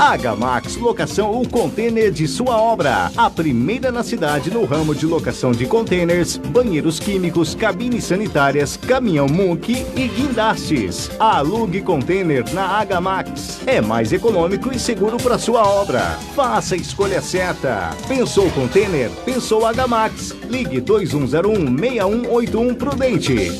Agamax Locação ou Container de sua obra. A primeira na cidade no ramo de locação de containers, banheiros químicos, cabines sanitárias, caminhão Munk e guindastes. Alugue container na Agamax. É mais econômico e seguro para sua obra. Faça a escolha certa. Pensou container? Pensou Agamax. Ligue 2101-6181 Prudente.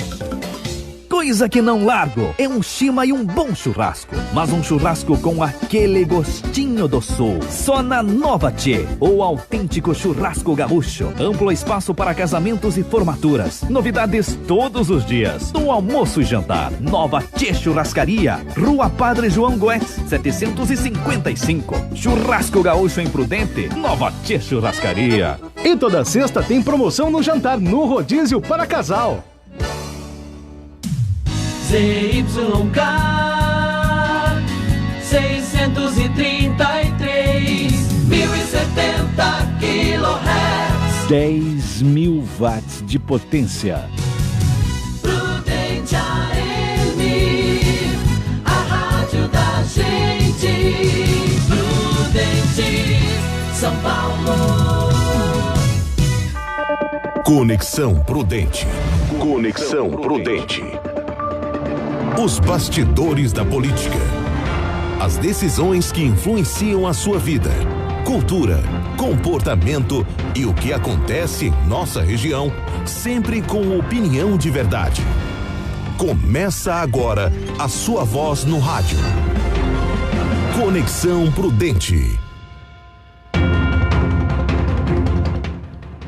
Coisa que não largo é um chima e um bom churrasco. Mas um churrasco com aquele gostinho do sul. Só na Nova Tchê, o autêntico churrasco gaúcho. Amplo espaço para casamentos e formaturas. Novidades todos os dias. No almoço e jantar. Nova Tchê Churrascaria. Rua Padre João Goetz, 755. Churrasco gaúcho em Prudente. Nova Tchê Churrascaria. E toda sexta tem promoção no jantar no rodízio para casal. ZYK 633 1070 kHz, 10.000 watts de potência. Prudente AM, a rádio da gente. Prudente, São Paulo. Conexão Prudente. Conexão Prudente. Os bastidores da política. As decisões que influenciam a sua vida, cultura, comportamento e o que acontece em nossa região, sempre com opinião de verdade. Começa agora a sua voz no rádio. Conexão Prudente.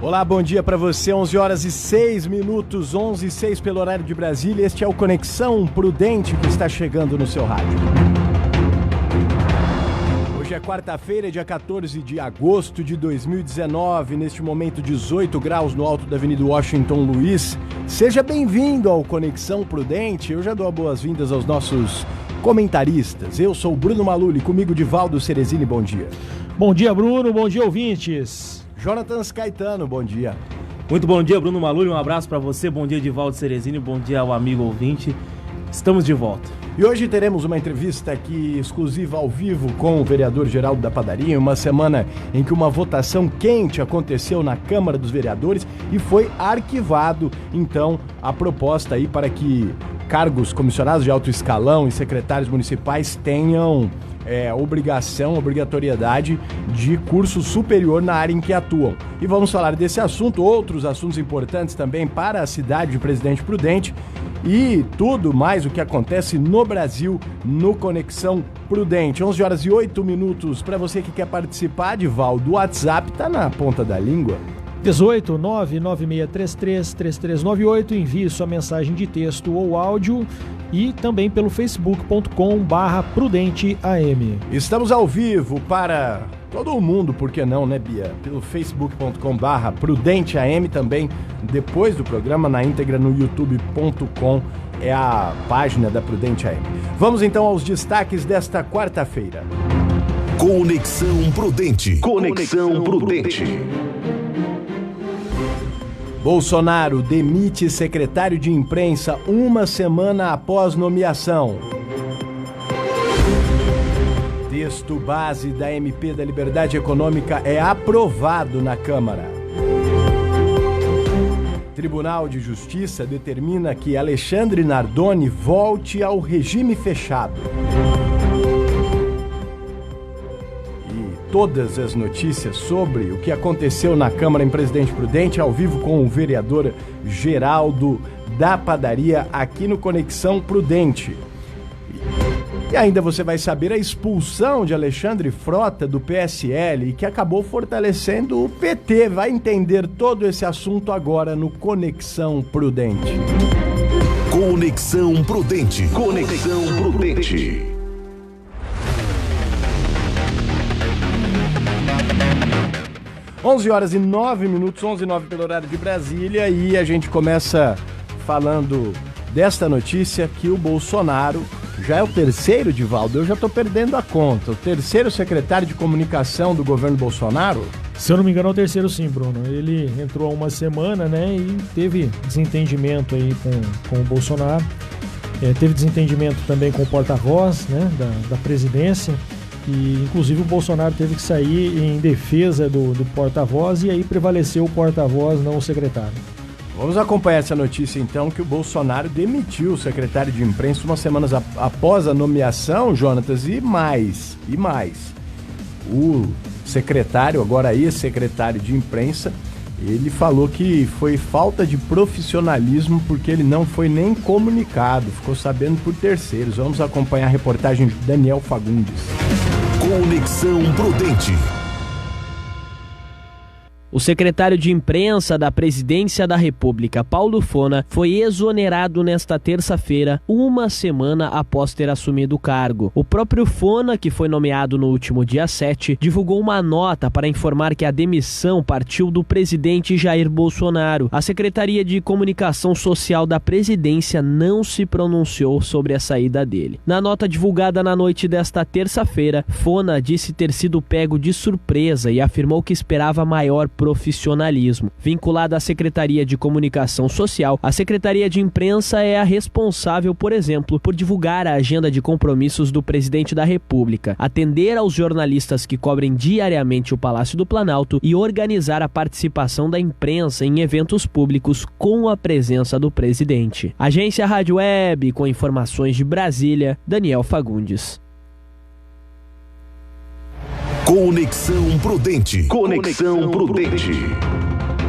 Olá, bom dia para você, 11 horas e 6 minutos, 11 e 6 pelo horário de Brasília. Este é o Conexão Prudente que está chegando no seu rádio. Hoje é quarta-feira, dia 14 de agosto de 2019, neste momento 18 graus no alto da Avenida Washington Luiz. Seja bem-vindo ao Conexão Prudente. Eu já dou as boas-vindas aos nossos comentaristas. Eu sou o Bruno Maluli, comigo Divaldo Cerezini, bom dia. Bom dia, Bruno, bom dia, ouvintes. Jonathan Caetano, bom dia. Muito bom dia, Bruno Maluli, um abraço para você, bom dia, Divaldo Cerezini, bom dia ao amigo ouvinte. Estamos de volta. E hoje teremos uma entrevista aqui exclusiva ao vivo com o vereador Geraldo da Padaria, uma semana em que uma votação quente aconteceu na Câmara dos Vereadores e foi arquivado, então, a proposta aí para que cargos comissionados de alto escalão e secretários municipais tenham obrigatoriedade de curso superior na área em que atuam. E vamos falar desse assunto, outros assuntos importantes também para a cidade de Presidente Prudente e tudo mais o que acontece no Brasil no Conexão Prudente. 11 horas e 8 minutos. Para você que quer participar, Divaldo, o WhatsApp tá na ponta da língua. 18 99633 3398, envie sua mensagem de texto ou áudio e também pelo facebook.com/prudenteam. Estamos ao vivo para todo mundo, por que não, né, Bia? Pelo facebook.com/prudenteam, também depois do programa na íntegra no youtube.com, é a página da Prudente AM. Vamos então aos destaques desta quarta-feira. Conexão Prudente. Conexão Prudente. Bolsonaro demite secretário de imprensa uma semana após nomeação. Texto base da MP da Liberdade Econômica é aprovado na Câmara. Tribunal de Justiça determina que Alexandre Nardoni volte ao regime fechado. Todas as notícias sobre o que aconteceu na Câmara em Presidente Prudente, ao vivo com o vereador Geraldo da Padaria, aqui no Conexão Prudente. E ainda você vai saber a expulsão de Alexandre Frota do PSL, que acabou fortalecendo o PT. Vai entender todo esse assunto agora no Conexão Prudente. Conexão Prudente. Conexão Prudente. 11 horas e 9 minutos, 11 e 9 pelo horário de Brasília, e a gente começa falando desta notícia que o Bolsonaro já é o terceiro, Divaldo, eu já estou perdendo a conta, o terceiro secretário de comunicação do governo Bolsonaro. Se eu não me engano é o terceiro sim, Bruno. Ele entrou há uma semana, né, e teve desentendimento aí com o Bolsonaro, teve desentendimento também com o porta-voz, né, da presidência. E, inclusive, o Bolsonaro teve que sair em defesa do porta-voz, e aí prevaleceu o porta-voz, não o secretário. Vamos acompanhar essa notícia, então, que o Bolsonaro demitiu o secretário de imprensa umas semanas após a nomeação, Jonatas, e mais. O secretário, agora ex-secretário de imprensa, ele falou que foi falta de profissionalismo porque ele não foi nem comunicado, ficou sabendo por terceiros. Vamos acompanhar a reportagem de Daniel Fagundes. Conexão Prudente. O secretário de imprensa da Presidência da República, Paulo Fona, foi exonerado nesta terça-feira, uma semana após ter assumido o cargo. O próprio Fona, que foi nomeado no último dia 7, divulgou uma nota para informar que a demissão partiu do presidente Jair Bolsonaro. A Secretaria de Comunicação Social da Presidência não se pronunciou sobre a saída dele. Na nota divulgada na noite desta terça-feira, Fona disse ter sido pego de surpresa e afirmou que esperava maior profissionalismo. Vinculada à Secretaria de Comunicação Social, a Secretaria de Imprensa é a responsável, por exemplo, por divulgar a agenda de compromissos do presidente da República, atender aos jornalistas que cobrem diariamente o Palácio do Planalto e organizar a participação da imprensa em eventos públicos com a presença do presidente. Agência Rádio Web, com informações de Brasília, Daniel Fagundes. Conexão Prudente. Conexão Prudente.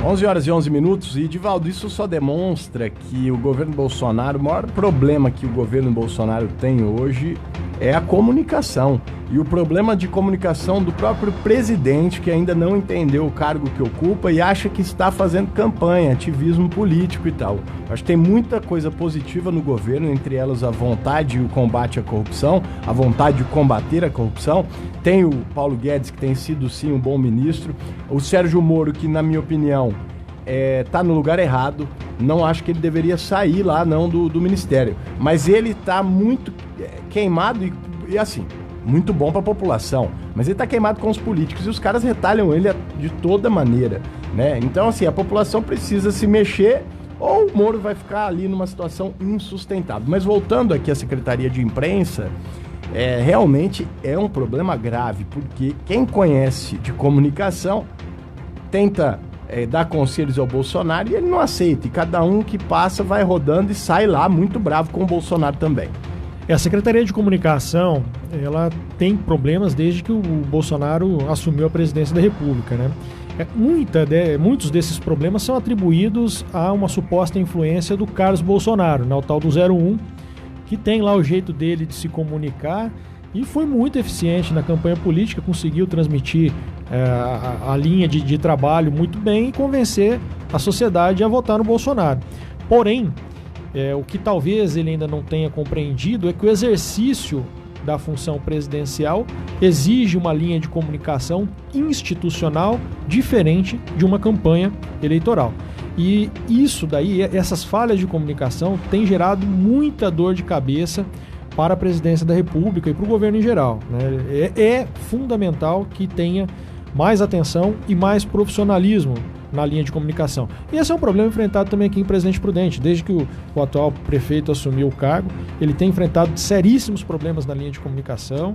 11h11, e Divaldo, isso só demonstra que o governo Bolsonaro, o maior problema que o governo Bolsonaro tem hoje é a comunicação. E o problema de comunicação do próprio presidente, que ainda não entendeu o cargo que ocupa e acha que está fazendo campanha, ativismo político e tal. Acho que tem muita coisa positiva no governo, entre elas a vontade e o combate à corrupção, a vontade de combater a corrupção. Tem o Paulo Guedes, que tem sido sim um bom ministro. O Sérgio Moro, que na minha opinião tá no lugar errado. Não acho que ele deveria sair lá não do ministério. Mas ele tá muito queimado e assim, muito bom para a população. Mas ele tá queimado com os políticos e os caras retalham ele de toda maneira, né? Então assim, a população precisa se mexer ou o Moro vai ficar ali numa situação insustentável. Mas voltando aqui à Secretaria de Imprensa, realmente é um problema grave, porque quem conhece de comunicação tenta dar conselhos ao Bolsonaro e ele não aceita. E cada um que passa vai rodando e sai lá muito bravo com o Bolsonaro também. A Secretaria de Comunicação, ela tem problemas desde que o Bolsonaro assumiu a presidência da República, né? Muitos desses problemas são atribuídos a uma suposta influência do Carlos Bolsonaro, né? O tal do 01, que tem lá o jeito dele de se comunicar e foi muito eficiente na campanha política, conseguiu transmitir a linha de trabalho muito bem e convencer a sociedade a votar no Bolsonaro. Porém, o que talvez ele ainda não tenha compreendido é que o exercício da função presidencial exige uma linha de comunicação institucional diferente de uma campanha eleitoral. E isso daí, essas falhas de comunicação têm gerado muita dor de cabeça para a presidência da República e para o governo em geral, né? É fundamental que tenha mais atenção e mais profissionalismo na linha de comunicação. E esse é um problema enfrentado também aqui em Presidente Prudente. Desde que o atual prefeito assumiu o cargo, ele tem enfrentado seríssimos problemas na linha de comunicação,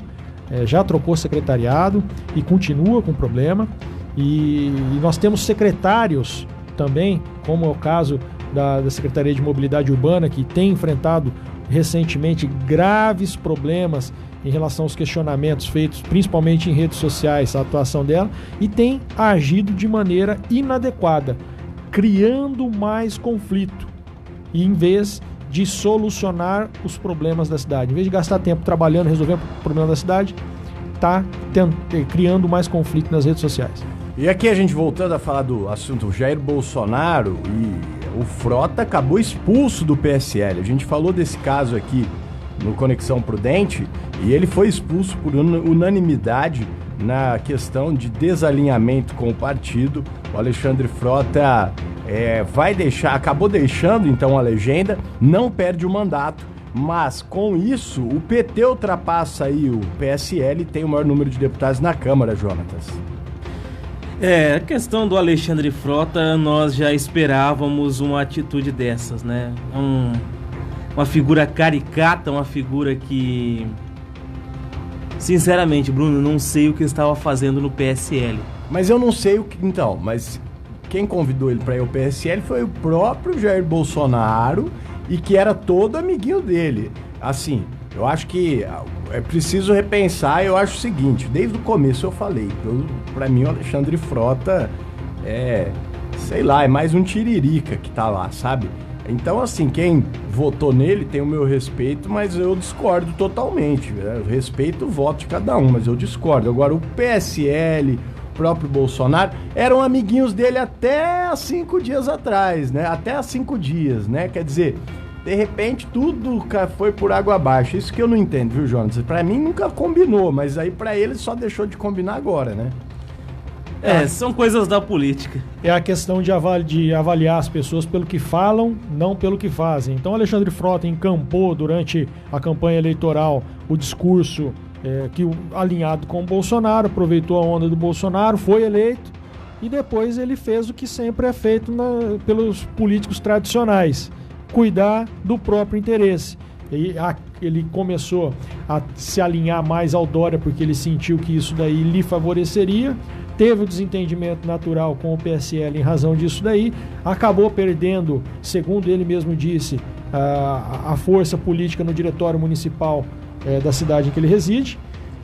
já trocou secretariado e continua com problema. E nós temos secretários também, como é o caso da Secretaria de Mobilidade Urbana, que tem enfrentado recentemente graves problemas em relação aos questionamentos feitos principalmente em redes sociais, a atuação dela, e tem agido de maneira inadequada, criando mais conflito, em vez de solucionar os problemas da cidade. Em vez de gastar tempo trabalhando, resolvendo o problema da cidade, está criando mais conflito nas redes sociais. E aqui a gente voltando a falar do assunto Jair Bolsonaro, e o Frota acabou expulso do PSL. A gente falou desse caso aqui no Conexão Prudente, e ele foi expulso por unanimidade na questão de desalinhamento com o partido. O Alexandre Frota acabou deixando então a legenda, não perde o mandato, mas com isso o PT ultrapassa aí o PSL e tem o maior número de deputados na Câmara, Jonatas. A questão do Alexandre Frota, nós já esperávamos uma atitude dessas, né? Uma figura caricata, uma figura que Sinceramente, Bruno, não sei o que estava fazendo no PSL. Mas eu não sei o que... Então, mas quem convidou ele para ir ao PSL foi o próprio Jair Bolsonaro e que era todo amiguinho dele. Assim, eu acho que é preciso repensar. Eu acho o seguinte, desde o começo eu falei, para mim o Alexandre Frota é mais um tiririca que tá lá, sabe? Então, assim, quem votou nele tem o meu respeito, mas eu discordo totalmente. Eu respeito o voto de cada um, mas eu discordo. Agora, o PSL, o próprio Bolsonaro, eram amiguinhos dele até há 5 dias atrás, né? Até há 5 dias, né? Quer dizer, de repente, tudo foi por água abaixo. Isso que eu não entendo, viu, Jonas? Pra mim nunca combinou, mas aí pra ele só deixou de combinar agora, né? São coisas da política. É a questão de avaliar as pessoas pelo que falam, não pelo que fazem. Então, Alexandre Frota encampou durante a campanha eleitoral o discurso alinhado com o Bolsonaro, aproveitou a onda do Bolsonaro, foi eleito e depois ele fez o que sempre é feito pelos políticos tradicionais, cuidar do próprio interesse. E ele começou a se alinhar mais ao Dória porque ele sentiu que isso daí lhe favoreceria. Teve o desentendimento natural com o PSL em razão disso daí, acabou perdendo, segundo ele mesmo disse, a força política no diretório municipal da cidade em que ele reside,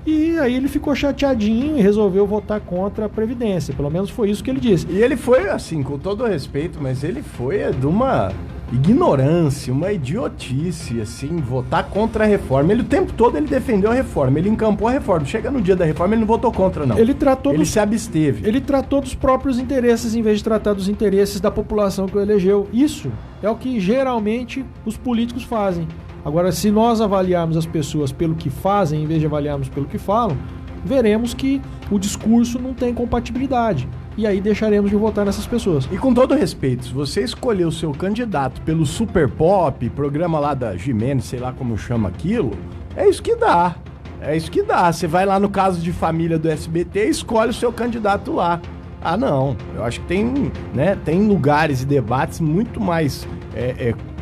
e aí ele ficou chateadinho e resolveu votar contra a Previdência, pelo menos foi isso que ele disse. E ele foi, assim, com todo respeito, mas ele foi de uma ignorância, uma idiotice, assim, votar contra a reforma. Ele o tempo todo ele defendeu a reforma, ele encampou a reforma. Chega no dia da reforma, ele não votou contra, não. Ele se absteve. Ele tratou dos próprios interesses em vez de tratar dos interesses da população que o elegeu. Isso é o que geralmente os políticos fazem. Agora, se nós avaliarmos as pessoas pelo que fazem, em vez de avaliarmos pelo que falam, veremos que o discurso não tem compatibilidade. E aí deixaremos de votar nessas pessoas. E com todo respeito, se você escolher o seu candidato pelo Super Pop, programa lá da Gimenez, sei lá como chama aquilo, é isso que dá. É isso que dá. Você vai lá no Caso de Família do SBT e escolhe o seu candidato lá. Ah, não. Eu acho que tem lugares e debates muito mais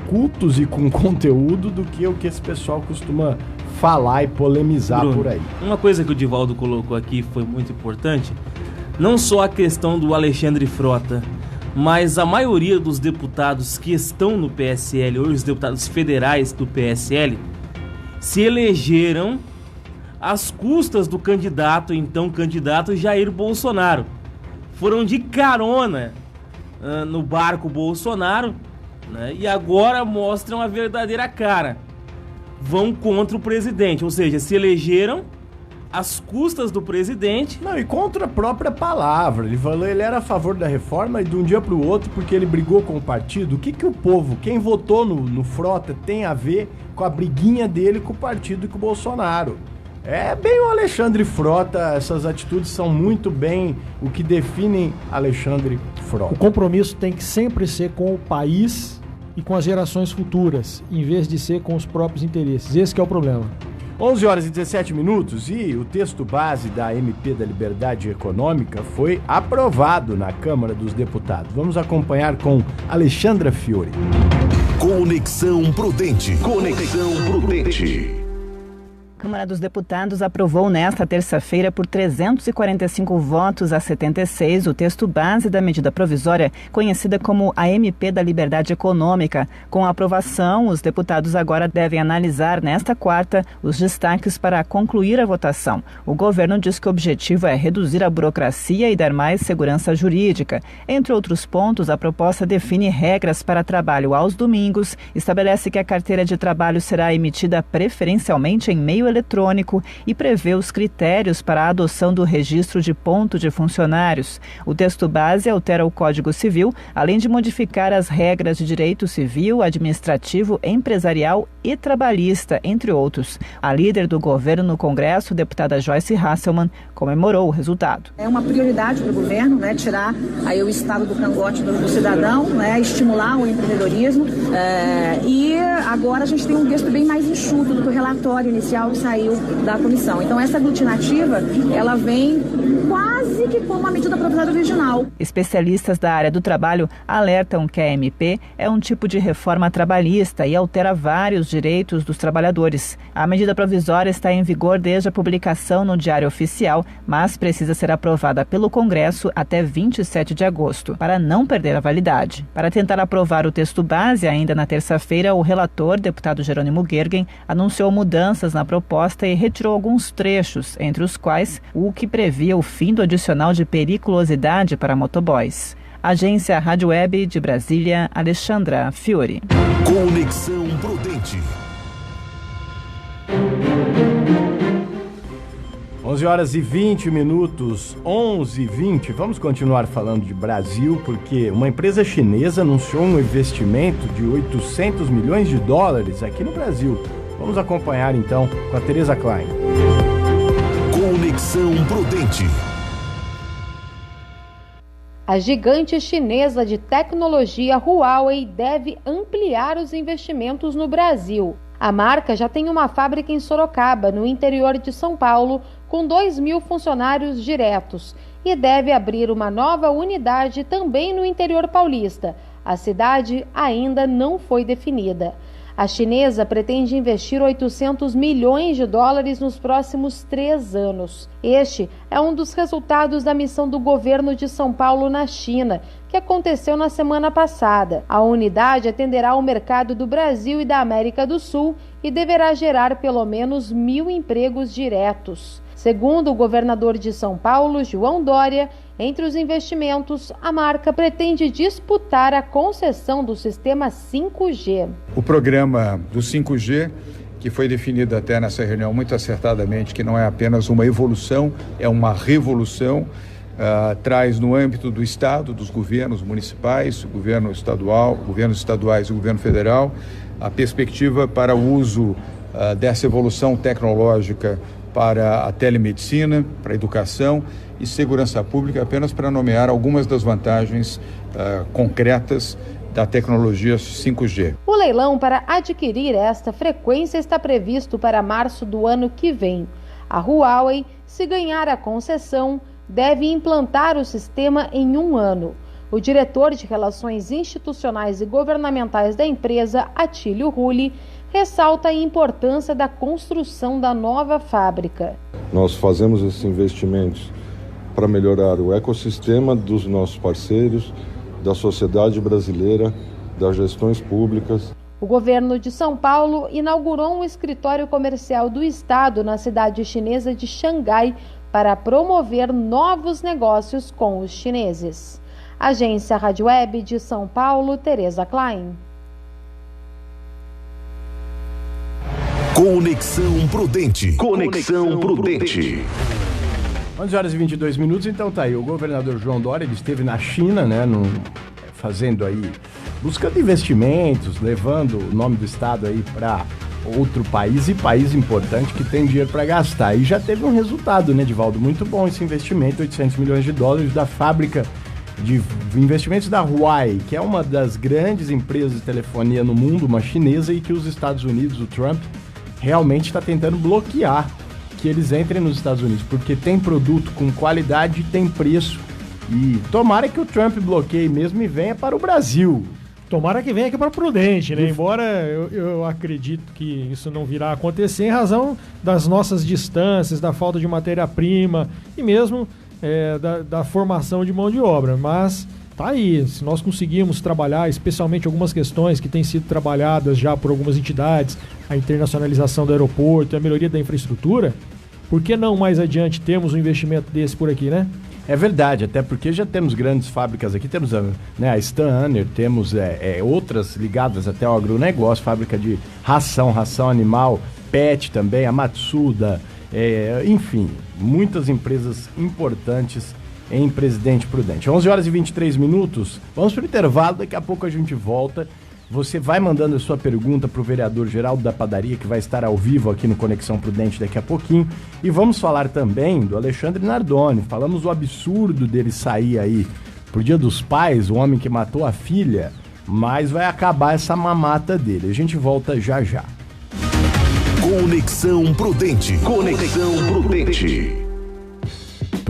cultos e com conteúdo do que o que esse pessoal costuma falar e polemizar, Bruno, por aí. Uma coisa que o Divaldo colocou aqui foi muito importante. Não só a questão do Alexandre Frota, mas a maioria dos deputados que estão no PSL, ou os deputados federais do PSL, se elegeram às custas do candidato Jair Bolsonaro. Foram de carona no barco Bolsonaro, né, e agora mostram a verdadeira cara. Vão contra o presidente, ou seja, se elegeram às custas do presidente. Não, e contra a própria palavra. Ele falou, ele era a favor da reforma e de um dia para o outro, porque ele brigou com o partido. O que o povo, quem votou no Frota, tem a ver com a briguinha dele com o partido e com o Bolsonaro? É bem o Alexandre Frota, essas atitudes são muito bem o que definem Alexandre Frota. O compromisso tem que sempre ser com o país e com as gerações futuras, em vez de ser com os próprios interesses. Esse que é o problema. 11 horas e 17 minutos e o texto base da MP da Liberdade Econômica foi aprovado na Câmara dos Deputados. Vamos acompanhar com Alexandra Fiore. Conexão Prudente. Conexão Prudente. A Câmara dos Deputados aprovou nesta terça-feira por 345 votos a 76 o texto base da medida provisória conhecida como a MP da Liberdade Econômica. Com a aprovação, os deputados agora devem analisar nesta quarta os destaques para concluir a votação. O governo diz que o objetivo é reduzir a burocracia e dar mais segurança jurídica. Entre outros pontos, a proposta define regras para trabalho aos domingos, estabelece que a carteira de trabalho será emitida preferencialmente em meio eletrônico e prevê os critérios para a adoção do registro de ponto de funcionários. O texto base altera o Código Civil, além de modificar as regras de direito civil, administrativo, empresarial e trabalhista, entre outros. A líder do governo no Congresso, deputada Joyce Hasselmann, comemorou o resultado. É uma prioridade para o governo, tirar aí o estado do cangote do cidadão, estimular o empreendedorismo e agora a gente tem um texto bem mais enxuto do que o relatório inicial que saiu da comissão. Então essa aglutinativa, ela vem quase quase que como a medida provisória original. Especialistas da área do trabalho alertam que a MP é um tipo de reforma trabalhista e altera vários direitos dos trabalhadores. A medida provisória está em vigor desde a publicação no Diário Oficial, mas precisa ser aprovada pelo Congresso até 27 de agosto, para não perder a validade. Para tentar aprovar o texto base ainda na terça-feira, o relator, deputado Jerônimo Gergen, anunciou mudanças na proposta e retirou alguns trechos, entre os quais o que previa o fim do adicional de periculosidade para motoboys. Agência Rádio Web de Brasília, Alexandra Fiore. Conexão Prudente. 11 horas e 20 minutos, 11h20. Vamos continuar falando de Brasil, porque uma empresa chinesa anunciou um investimento de 800 milhões de dólares aqui no Brasil. Vamos acompanhar então com a Tereza Klein. Conexão Prudente. A gigante chinesa de tecnologia Huawei deve ampliar os investimentos no Brasil. A marca já tem uma fábrica em Sorocaba, no interior de São Paulo, com 2.000 funcionários diretos, e deve abrir uma nova unidade também no interior paulista. A cidade ainda não foi definida. A chinesa pretende investir 800 milhões de dólares nos próximos 3 anos. Este é um dos resultados da missão do governo de São Paulo na China, que aconteceu na semana passada. A unidade atenderá ao mercado do Brasil e da América do Sul e deverá gerar pelo menos 1.000 empregos diretos. Segundo o governador de São Paulo, João Dória, entre os investimentos, a marca pretende disputar a concessão do sistema 5G. O programa do 5G, que foi definido até nessa reunião muito acertadamente, que não é apenas uma evolução, é uma revolução, traz no âmbito do Estado, dos governos municipais, o governo estadual, governos estaduais e o governo federal, a perspectiva para o uso dessa evolução tecnológica para a telemedicina, para a educação e segurança pública, apenas para nomear algumas das vantagens concretas da tecnologia 5G. O leilão para adquirir esta frequência está previsto para março do ano que vem. A Huawei, se ganhar a concessão, deve implantar o sistema em 1 ano. O diretor de Relações Institucionais e Governamentais da empresa, Atílio Rulli, ressalta a importância da construção da nova fábrica. Nós fazemos esses investimentos para melhorar o ecossistema dos nossos parceiros, da sociedade brasileira, das gestões públicas. O governo de São Paulo inaugurou um escritório comercial do Estado na cidade chinesa de Xangai para promover novos negócios com os chineses. Agência Rádio Web de São Paulo, Tereza Klein. Conexão Prudente. Conexão Prudente. 11 horas e 22 minutos, então tá aí. O governador João Dória, ele esteve na China, né, fazendo aí, buscando investimentos, levando o nome do estado aí para outro país e país importante que tem dinheiro para gastar. E já teve um resultado, né, Divaldo? Muito bom esse investimento, 800 milhões de dólares da fábrica de investimentos da Huawei, que é uma das grandes empresas de telefonia no mundo, uma chinesa, e que os Estados Unidos, o Trump, realmente está tentando bloquear que eles entrem nos Estados Unidos, porque tem produto com qualidade e tem preço. E tomara que o Trump bloqueie mesmo e venha para o Brasil. Tomara que venha aqui para Prudente, né? Embora eu acredito que isso não virá a acontecer em razão das nossas distâncias, da falta de matéria-prima e mesmo da formação de mão de obra. Mas tá aí, se nós conseguirmos trabalhar, especialmente algumas questões que têm sido trabalhadas já por algumas entidades, a internacionalização do aeroporto, a melhoria da infraestrutura, por que não mais adiante temos um investimento desse por aqui, né? É verdade, até porque já temos grandes fábricas aqui, temos a Stanner, temos outras ligadas até ao agronegócio, fábrica de ração animal, PET também, a Matsuda, enfim, muitas empresas importantes em Presidente Prudente. 11 horas e 23 minutos, vamos para o intervalo, daqui a pouco a gente volta. Você vai mandando a sua pergunta para o vereador Geraldo da Padaria, que vai estar ao vivo aqui no Conexão Prudente daqui a pouquinho. E vamos falar também do Alexandre Nardoni. Falamos do absurdo dele sair aí pro Dia dos Pais, o homem que matou a filha, mas vai acabar essa mamata dele. A gente volta já já. Conexão Prudente. Conexão Prudente.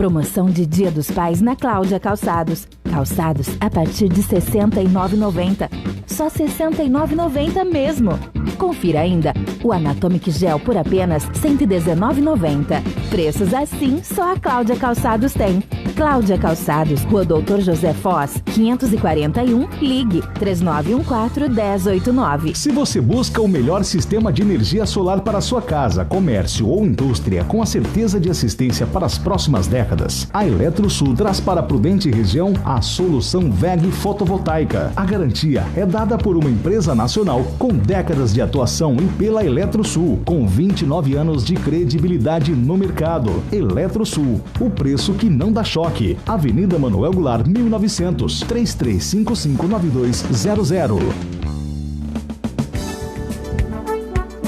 Promoção de Dia dos Pais na Cláudia Calçados. Calçados a partir de R$ 69,90. Só R$ 69,90 mesmo. Confira ainda o Anatomic Gel por apenas R$ 119,90. Preços assim só a Cláudia Calçados tem. Cláudia Calçados, Rua Doutor José Foz, 541, ligue 3914-1089. Se você busca o melhor sistema de energia solar para sua casa, comércio ou indústria com a certeza de assistência para as próximas décadas, a Eletrosul traz para a Prudente região a solução WEG fotovoltaica. A garantia é dada por uma empresa nacional com décadas de atuação e pela Eletrosul, com 29 anos de credibilidade no mercado. Eletrosul, o preço que não dá choque. Avenida Manuel Goulart, 1900, 33559200.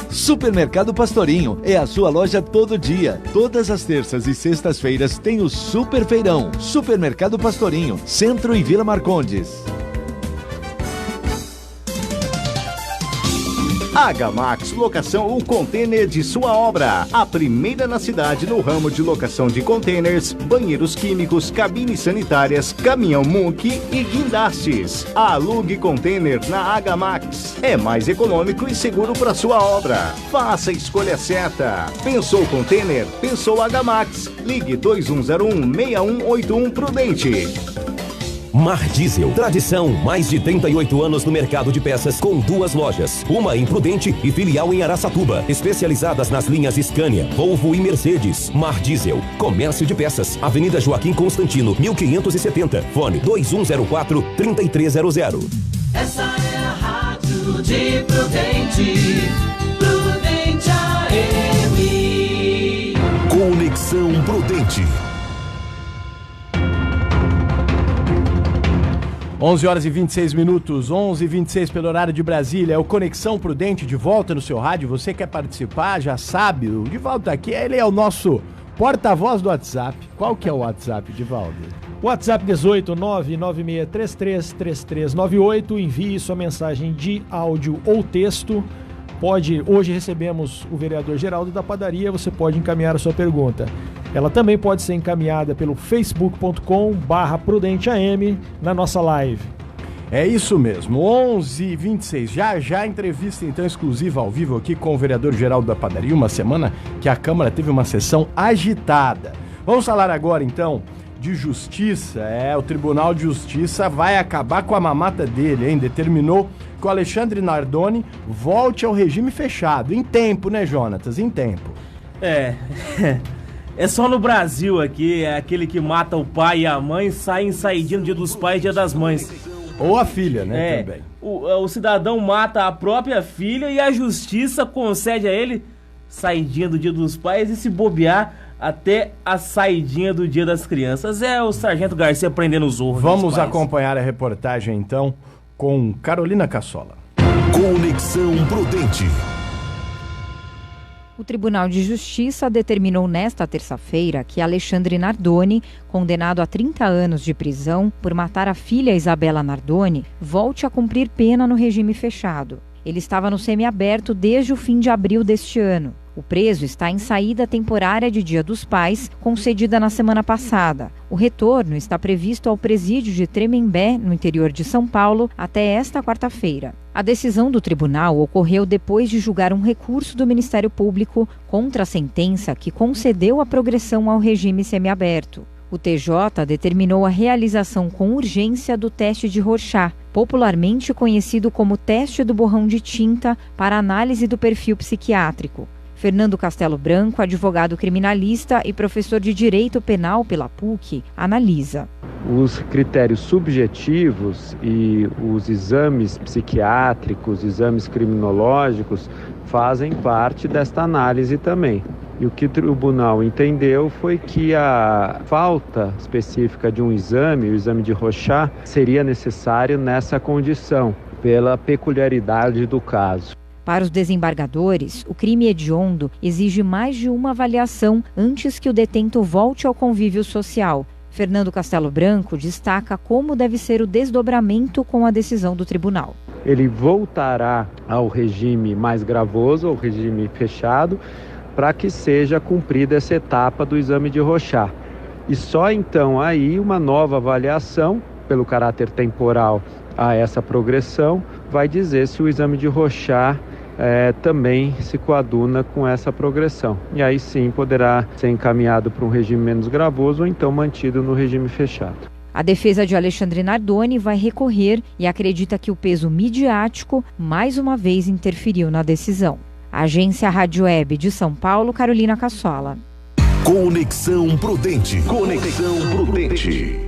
Supermercado Pastorinho é a sua loja todo dia. Todas as terças e sextas-feiras tem o Super Feirão. Supermercado Pastorinho, Centro e Vila Marcondes. Agamax Locação ou Container de sua obra. A primeira na cidade no ramo de locação de containers, banheiros químicos, cabines sanitárias, caminhão Munk e guindastes. Alugue container na Agamax. É mais econômico e seguro para sua obra. Faça a escolha certa. Pensou container? Pensou Agamax. Ligue 2101-6181 Prudente. Mar Diesel, tradição, mais de 38 anos no mercado de peças com 2 lojas, uma em Prudente e filial em Araçatuba, especializadas nas linhas Scania, Volvo e Mercedes. Mar Diesel, comércio de peças, Avenida Joaquim Constantino, 1570, fone 2104-3300. Essa é a rádio de Prudente, Prudente AM. Conexão Prudente. 11 horas e 26 minutos, 11h26 pelo horário de Brasília, é o Conexão Prudente de volta no seu rádio. Você quer participar, já sabe, o Divaldo tá aqui, ele é o nosso porta-voz do WhatsApp. Qual que é o WhatsApp, Divaldo? WhatsApp 18996333398, envie sua mensagem de áudio ou texto. Hoje recebemos o vereador Geraldo da Padaria, você pode encaminhar a sua pergunta. Ela também pode ser encaminhada pelo facebook.com/prudenteam na nossa live. É isso mesmo, 11h26, já entrevista então exclusiva ao vivo aqui com o vereador Geraldo da Padaria, uma semana que a Câmara teve uma sessão agitada. Vamos falar agora então de justiça. O Tribunal de Justiça vai acabar com a mamata dele, hein? Determinou que o Alexandre Nardoni volte ao regime fechado, em tempo, né, Jonatas? Em tempo. É só no Brasil aqui, é aquele que mata o pai e a mãe, sai em saidinha no Dia dos Pais e Dia das Mães. Ou a filha, né, também. O cidadão mata a própria filha e a justiça concede a ele saidinha do Dia dos Pais e, se bobear, até a saidinha do Dia das Crianças. É o Sargento Garcia prendendo os ovos. Vamos acompanhar a reportagem então com Carolina Cassola. Conexão Prudente. O Tribunal de Justiça determinou nesta terça-feira que Alexandre Nardoni, condenado a 30 anos de prisão por matar a filha Isabela Nardoni, volte a cumprir pena no regime fechado. Ele estava no semiaberto desde o fim de abril deste ano. O preso está em saída temporária de Dia dos Pais, concedida na semana passada. O retorno está previsto ao presídio de Tremembé, no interior de São Paulo, até esta quarta-feira. A decisão do tribunal ocorreu depois de julgar um recurso do Ministério Público contra a sentença que concedeu a progressão ao regime semiaberto. O TJ determinou a realização com urgência do teste de Rorschach, popularmente conhecido como teste do borrão de tinta para análise do perfil psiquiátrico. Fernando Castelo Branco, advogado criminalista e professor de Direito Penal pela PUC, analisa. Os critérios subjetivos e os exames psiquiátricos, exames criminológicos, fazem parte desta análise também. E o que o tribunal entendeu foi que a falta específica de um exame, o exame de Rorschach, seria necessário nessa condição, pela peculiaridade do caso. Para os desembargadores, o crime hediondo exige mais de uma avaliação antes que o detento volte ao convívio social. Fernando Castelo Branco destaca como deve ser o desdobramento com a decisão do tribunal. Ele voltará ao regime mais gravoso, ao regime fechado, para que seja cumprida essa etapa do exame de Rorschach. e só então aí uma nova avaliação, pelo caráter temporal a essa progressão, vai dizer se o exame de Rorschach também se coaduna com essa progressão. E aí sim poderá ser encaminhado para um regime menos gravoso ou então mantido no regime fechado. A defesa de Alexandre Nardoni vai recorrer e acredita que o peso midiático mais uma vez interferiu na decisão. Agência Rádio Web de São Paulo, Carolina Cassola. Conexão Prudente. Conexão Prudente.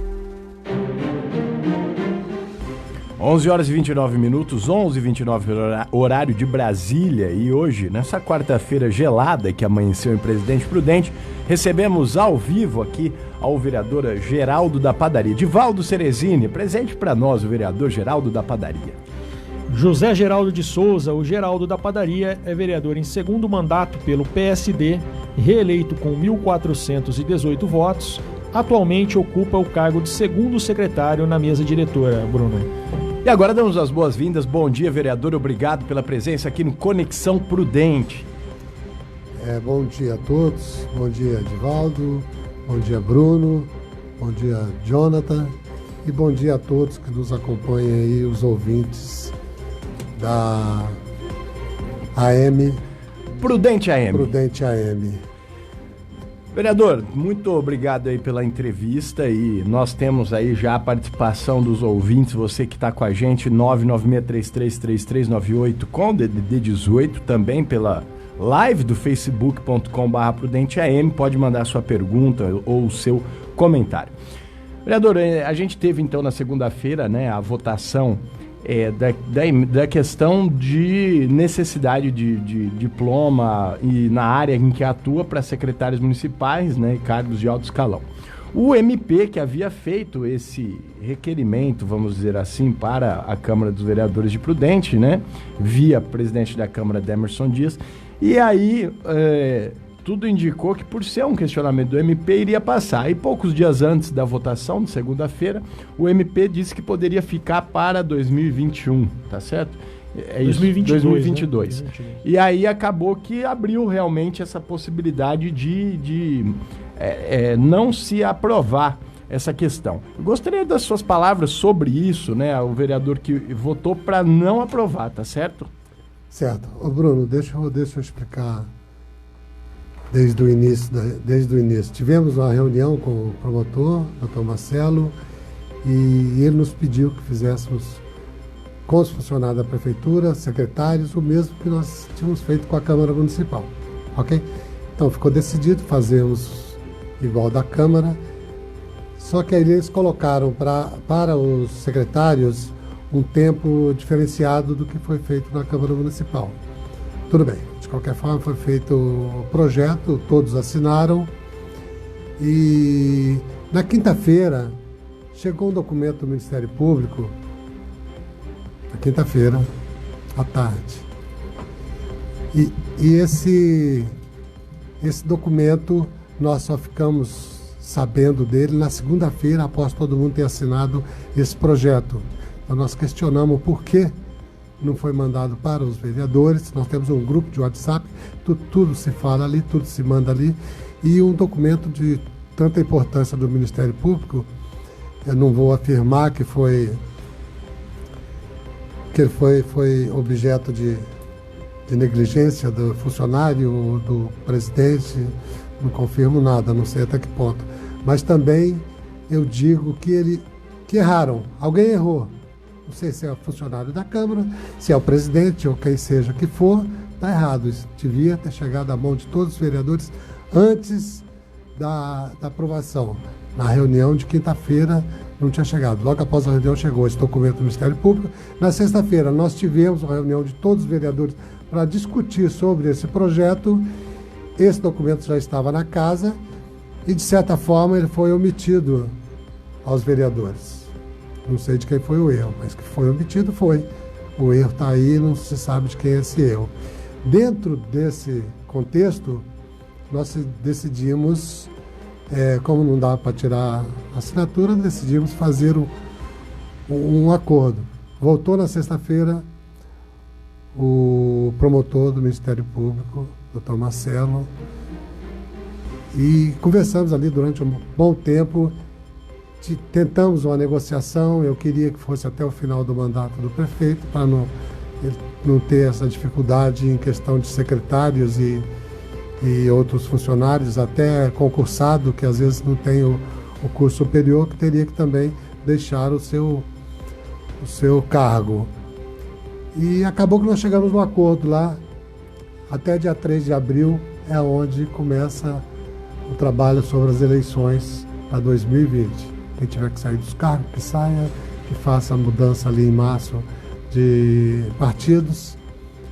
11 horas e 29 minutos, 11h29 horário de Brasília, e hoje, nessa quarta-feira gelada que amanheceu em Presidente Prudente, recebemos ao vivo aqui ao vereador Geraldo da Padaria, Divaldo Cerezini, presente para nós o vereador Geraldo da Padaria. José Geraldo de Souza, o Geraldo da Padaria, é vereador em segundo mandato pelo PSD, reeleito com 1.418 votos, atualmente ocupa o cargo de segundo secretário na mesa diretora, Bruno. E agora damos as boas-vindas. Bom dia, vereador. Obrigado pela presença aqui no Conexão Prudente. Bom dia a todos. Bom dia, Divaldo. Bom dia, Bruno. Bom dia, Jonathan. E bom dia a todos que nos acompanham aí, os ouvintes da AM. Prudente AM. Prudente AM. Vereador, muito obrigado aí pela entrevista, e nós temos aí já a participação dos ouvintes, você que está com a gente, 996333398 com DDD 18, também pela live do facebook.com/prudenteam, pode mandar sua pergunta ou o seu comentário. Vereador, a gente teve então na segunda-feira, né, a votação da questão de necessidade de diploma e na área em que atua para secretários municipais, né, e cargos de alto escalão. O MP que havia feito esse requerimento, vamos dizer assim, para a Câmara dos Vereadores de Prudente, né, via presidente da Câmara, Demerson Dias, e aí tudo indicou que, por ser um questionamento do MP, iria passar. E poucos dias antes da votação, de segunda-feira, o MP disse que poderia ficar para 2021, tá certo? É isso, 2022. Né? E aí acabou que abriu realmente essa possibilidade de não se aprovar essa questão. Eu gostaria das suas palavras sobre isso, né? O vereador que votou para não aprovar, tá certo? Certo. Ô Bruno, deixa eu explicar desde o início. Tivemos uma reunião com o promotor, Dr. Marcelo, e ele nos pediu que fizéssemos com os funcionários da prefeitura, secretários, o mesmo que nós tínhamos feito com a Câmara Municipal, ok? Então ficou decidido fazermos igual da Câmara, só que aí eles colocaram para os secretários um tempo diferenciado do que foi feito na Câmara Municipal. Tudo bem, de qualquer forma foi feito o projeto, todos assinaram, e na quinta-feira chegou um documento do Ministério Público, na quinta-feira, à tarde. E esse documento nós só ficamos sabendo dele na segunda-feira, após todo mundo ter assinado esse projeto. Então nós questionamos por que não foi mandado para os vereadores. Nós temos um grupo de WhatsApp, tudo se fala ali, tudo se manda ali, e um documento de tanta importância do Ministério Público, eu não vou afirmar que ele foi objeto de negligência do funcionário ou do presidente, não confirmo nada, não sei até que ponto. Mas também eu digo que erraram, alguém errou. Não sei se é o funcionário da Câmara, se é o presidente ou quem seja que for, está errado. Isso devia ter chegado à mão de todos os vereadores antes da aprovação. Na reunião de quinta-feira não tinha chegado. Logo após a reunião chegou esse documento do Ministério Público. Na sexta-feira nós tivemos uma reunião de todos os vereadores para discutir sobre esse projeto. Esse documento já estava na casa e, de certa forma, ele foi omitido aos vereadores. Não sei de quem foi o erro, mas que foi omitido foi. O erro está aí, não se sabe de quem é esse erro. Dentro desse contexto, nós decidimos, como não dá para tirar a assinatura, decidimos fazer um acordo. Voltou na sexta-feira o promotor do Ministério Público, Dr. Marcelo, E conversamos ali durante um bom tempo, tentamos uma negociação, eu queria que fosse até o final do mandato do prefeito, para não ter essa dificuldade em questão de secretários e outros funcionários, até concursado, que às vezes não tem o curso superior, que teria que também deixar o seu cargo. E acabou que nós chegamos num acordo lá, até dia 3 de abril é onde começa o trabalho sobre as eleições para 2020. Quem tiver que sair dos cargos, que saia, que faça a mudança ali em março de partidos.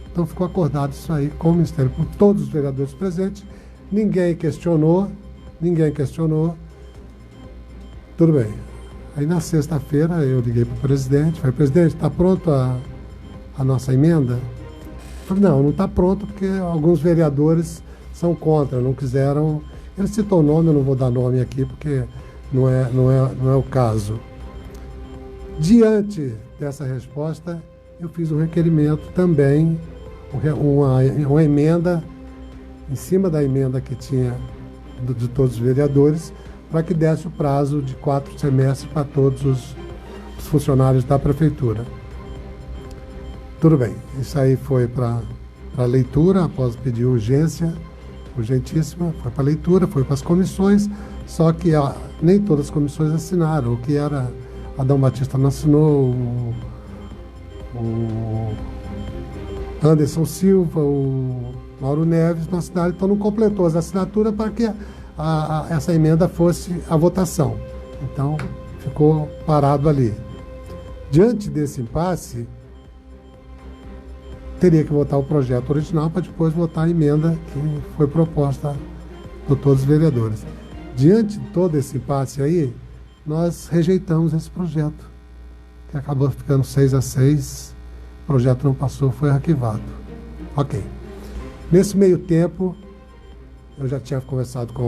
Então ficou acordado isso aí com o Ministério, com todos os vereadores presentes. Ninguém questionou. Tudo bem. Aí na sexta-feira eu liguei para o presidente, falei, presidente, está pronto a nossa emenda? Ele falou, não está pronto porque alguns vereadores são contra, não quiseram. Ele citou o nome, eu não vou dar nome aqui porque não é o caso. Diante dessa resposta, eu fiz um requerimento também, uma emenda, em cima da emenda que tinha de todos os vereadores, para que desse o prazo de 4 semestres para todos os funcionários da prefeitura. Tudo bem, isso aí foi para leitura, após pedir urgentíssima, foi para leitura, foi para as comissões, só que nem todas as comissões assinaram, o que era Adão Batista não assinou, o Anderson Silva, o Mauro Neves não assinaram, então não completou as assinaturas para que essa emenda fosse a votação. Então ficou parado ali. Diante desse impasse, teria que votar o projeto original para depois votar a emenda que foi proposta por todos os vereadores. Diante de todo esse impasse aí, nós rejeitamos esse projeto, que acabou ficando 6-6, o projeto não passou, foi arquivado. Ok. Nesse meio tempo, eu já tinha conversado com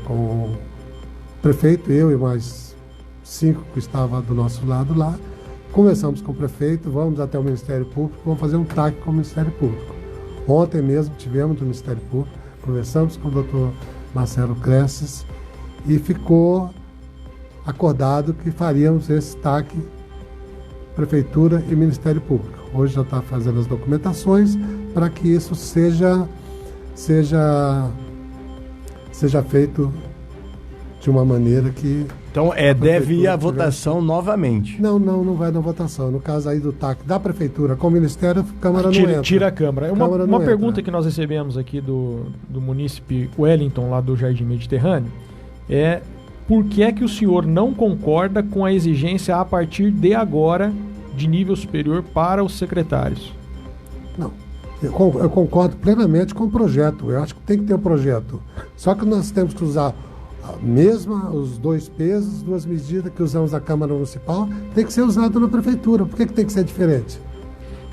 o prefeito, eu e mais 5 que estavam do nosso lado lá, conversamos com o prefeito, vamos até o Ministério Público, vamos fazer um TAC com o Ministério Público. Ontem mesmo tivemos no Ministério Público, conversamos com o doutor Marcelo Cresces e ficou acordado que faríamos esse TAC, Prefeitura e Ministério Público. Hoje já está fazendo as documentações para que isso seja feito de uma maneira que... Então deve ir à votação novamente. Não vai na votação. No caso aí do TAC da Prefeitura com o Ministério, a Câmara não entra. Tira a Câmara. Uma pergunta que nós recebemos aqui do munícipe Wellington, lá do Jardim Mediterrâneo, é por que é que o senhor não concorda com a exigência a partir de agora de nível superior para os secretários? Não. Eu concordo plenamente com o projeto. Eu acho que tem que ter um projeto. Só que nós temos que usar os 2 pesos, 2 medidas que usamos na Câmara Municipal, tem que ser usado na Prefeitura. Por que tem que ser diferente?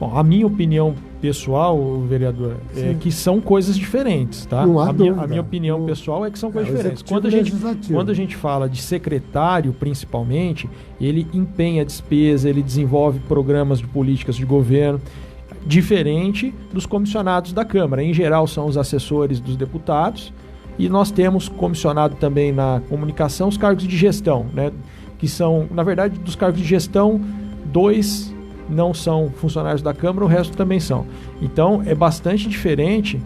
Bom, a minha opinião pessoal, vereador, é que são coisas diferentes, tá? Não há dúvida. A minha opinião pessoal é que são coisas diferentes. Quando a gente fala de secretário, principalmente, ele empenha despesa, ele desenvolve programas de políticas de governo, diferente dos comissionados da Câmara. Em geral, são os assessores dos deputados, e nós temos comissionado também na comunicação os cargos de gestão, né? Que são, na verdade, dos cargos de gestão, 2 não são funcionários da Câmara, o resto também são. Então, é bastante diferente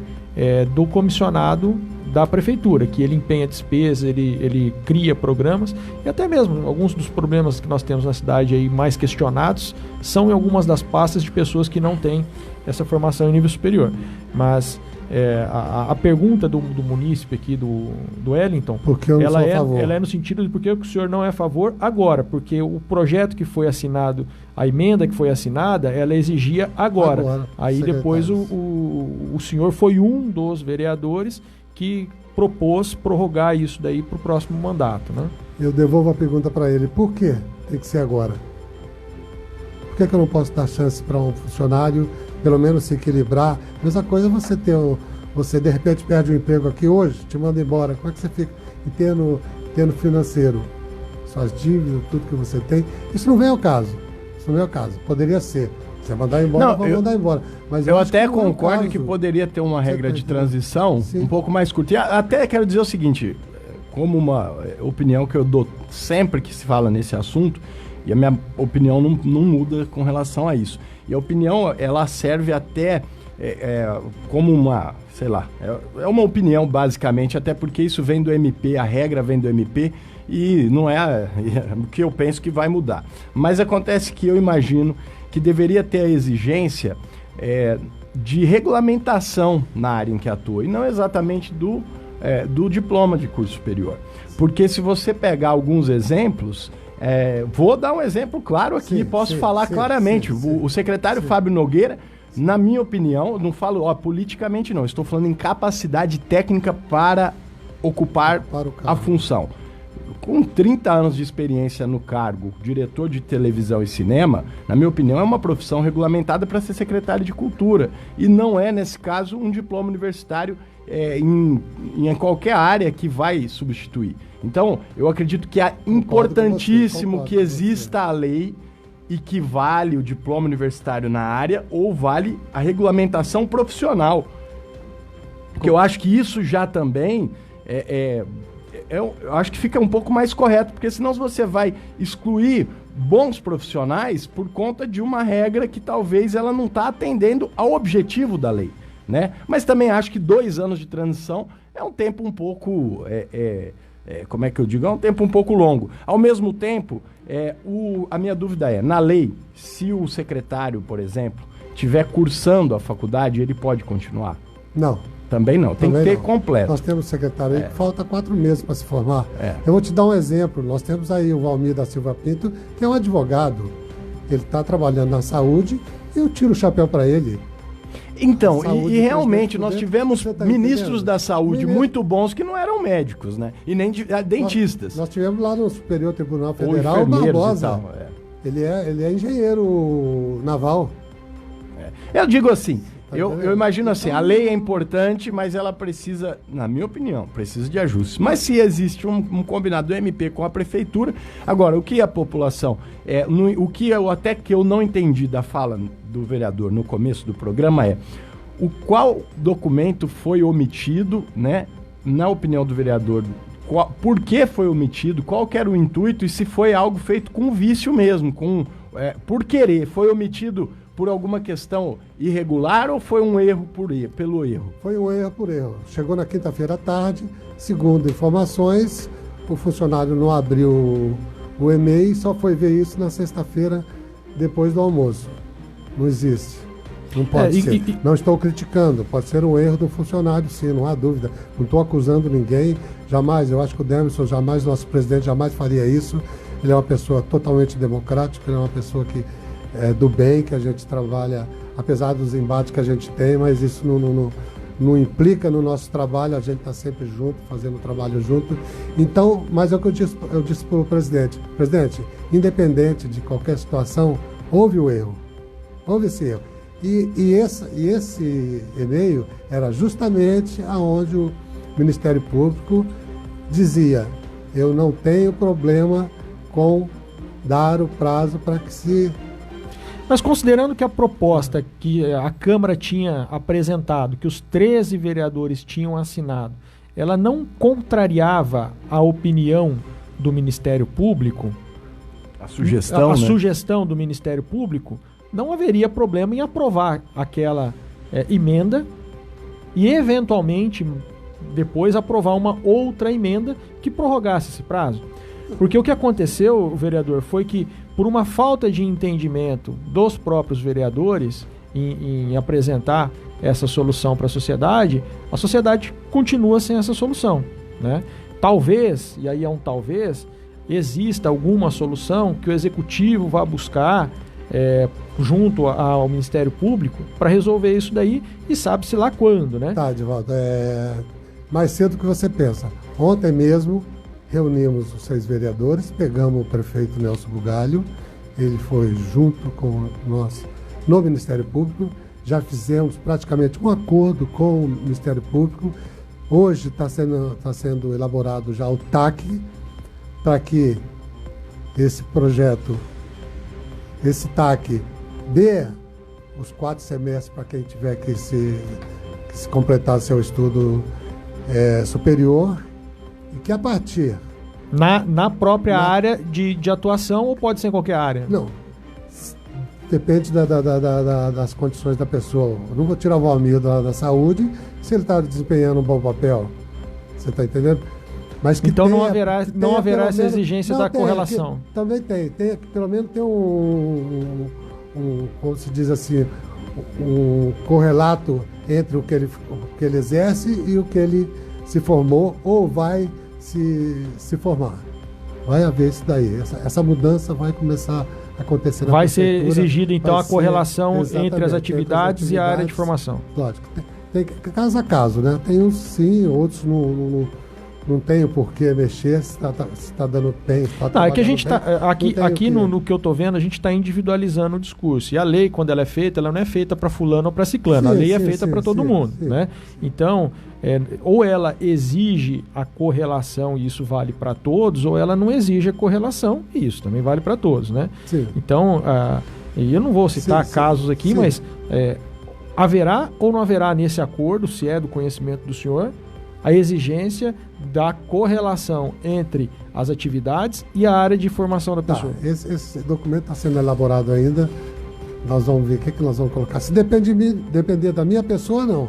do comissionado da Prefeitura, que ele empenha despesa, ele cria programas, e até mesmo alguns dos problemas que nós temos na cidade aí mais questionados são em algumas das pastas de pessoas que não têm essa formação em nível superior. Mas a pergunta do munícipe aqui, do Wellington, ela é no sentido de por que o senhor não é a favor agora, porque o projeto que foi assinado, a emenda que foi assinada, ela exigia agora. Aí depois o senhor foi um dos vereadores que propôs prorrogar isso daí para o próximo mandato, né? Eu devolvo a pergunta para ele, por que tem que ser agora? Por que eu não posso dar chance para um funcionário pelo menos se equilibrar? A mesma coisa você de repente perde um emprego aqui hoje, te manda embora, como é que você fica em termo financeiro? Suas dívidas, tudo que você tem, isso não vem ao caso. Poderia ser. Você mandar embora, mandar embora. Mas eu até concordo que poderia ter uma regra de transição um pouco mais curta. E até quero dizer o seguinte, como uma opinião que eu dou sempre que se fala nesse assunto, e a minha opinião não muda com relação a isso. E a opinião, ela serve até como uma, sei lá, é uma opinião basicamente, até porque isso vem do MP, a regra vem do MP, e não é o que eu penso que vai mudar. Mas acontece que eu imagino que deveria ter a exigência de regulamentação na área em que atua, e não exatamente do diploma de curso superior. Porque se você pegar alguns exemplos, vou dar um exemplo claro aqui, posso falar claramente. O secretário Fábio Nogueira, na minha opinião, não falo politicamente não, estou falando em capacidade técnica para ocupar a função. Com 30 anos de experiência no cargo, diretor de televisão e cinema, na minha opinião, é uma profissão regulamentada para ser secretário de cultura. E não é, nesse caso, um diploma universitário em qualquer área que vai substituir. Então, eu acredito que é importantíssimo que exista a lei e que vale o diploma universitário na área ou vale a regulamentação profissional. Porque eu acho que isso já também eu acho que fica um pouco mais correto, porque senão você vai excluir bons profissionais por conta de uma regra que talvez ela não está atendendo ao objetivo da lei, né? Mas também acho que 2 anos de transição é um tempo um pouco, como é que eu digo? É um tempo um pouco longo. Ao mesmo tempo, a minha dúvida na lei, se o secretário, por exemplo, estiver cursando a faculdade, ele pode continuar? Não. Também não, tem que ter completo. Nós temos secretário aí que falta 4 meses para se formar. Eu vou te dar um exemplo. Nós temos aí o Valmir da Silva Pinto, que é um advogado. Ele está trabalhando na saúde e eu tiro o chapéu para ele. Então, e realmente nós tivemos ministros da saúde muito bons que não eram médicos, né? E nem dentistas. Nós tivemos lá no Superior Tribunal Federal o Barbosa. Ele é engenheiro naval. Eu digo assim, eu imagino assim, a lei é importante, mas ela precisa, na minha opinião, precisa de ajustes. Mas se existe um combinado do MP com a prefeitura, agora, o que a população, o que eu não entendi da fala do vereador no começo do programa qual documento foi omitido, né, na opinião do vereador, por que foi omitido, qual que era o intuito e se foi algo feito com vício mesmo, por querer, foi omitido por alguma questão irregular ou foi um erro pelo erro? Foi um erro por erro. Chegou na quinta-feira à tarde, segundo informações, o funcionário não abriu o e-mail, só foi ver isso na sexta-feira, depois do almoço. Não existe. Não pode ser. Não estou criticando, pode ser um erro do funcionário, sim, não há dúvida. Não estou acusando ninguém, jamais. Eu acho que o Demerson jamais, nosso presidente, jamais faria isso. Ele é uma pessoa totalmente democrática, ele é uma pessoa que do bem, que a gente trabalha, apesar dos embates que a gente tem, mas isso não implica no nosso trabalho, a gente está sempre junto, fazendo o trabalho junto. Então, mas é o que eu disse para o presidente. Presidente, independente de qualquer situação, houve o erro. Houve esse erro. E esse e-mail era justamente aonde o Ministério Público dizia: eu não tenho problema com dar o prazo para que se... Mas considerando que a proposta que a Câmara tinha apresentado, que os 13 vereadores tinham assinado, ela não contrariava a opinião do Ministério Público, a sugestão, a sugestão do Ministério Público, não haveria problema em aprovar aquela emenda e, eventualmente, depois aprovar uma outra emenda que prorrogasse esse prazo. Porque o que aconteceu, vereador, foi que, por uma falta de entendimento dos próprios vereadores em apresentar essa solução para a sociedade continua sem essa solução, né? Talvez, e aí é um talvez, exista alguma solução que o Executivo vá buscar junto ao Ministério Público para resolver isso daí, e sabe-se lá quando, né? Tá, Edivaldo, mais cedo do que você pensa. Ontem mesmo reunimos os 6 vereadores, pegamos o prefeito Nelson Bugalho, ele foi junto com nós no Ministério Público, já fizemos praticamente um acordo com o Ministério Público. Hoje está sendo elaborado já o TAC, para que esse projeto, esse TAC, dê os 4 semestres para quem tiver que se completar seu estudo superior. E que a partir... Na própria área de atuação ou pode ser em qualquer área? Não. Depende das condições da pessoa. Eu não vou tirar o Valmir da saúde se ele está desempenhando um bom papel. Você está entendendo? Mas que então não haverá essa exigência da correlação. Também tem. Pelo menos tem como se diz assim, um correlato entre o que ele exerce e o que ele se formou ou vai se formar. Vai haver isso daí. Essa mudança vai começar a acontecer na Vai ser exigida, então, a correlação entre as atividades e a área de formação. Lógico. Tem caso a caso, né? Tem uns sim, outros não tem o porquê mexer, se está dando bem. É que a gente está aqui no que eu estou vendo, a gente está individualizando o discurso. E a lei, quando ela é feita, ela não é feita para fulano ou para ciclano. A lei é feita para todo mundo, né? Então, ou ela exige a correlação e isso vale para todos, ou ela não exige a correlação e isso também vale para todos, né? Sim. Então, eu não vou citar casos aqui, mas haverá ou não haverá nesse acordo, se é do conhecimento do senhor, a exigência da correlação entre as atividades e a área de formação da pessoa. Esse documento está sendo elaborado ainda. Nós vamos ver o que nós vamos colocar. Se depender da minha pessoa, não.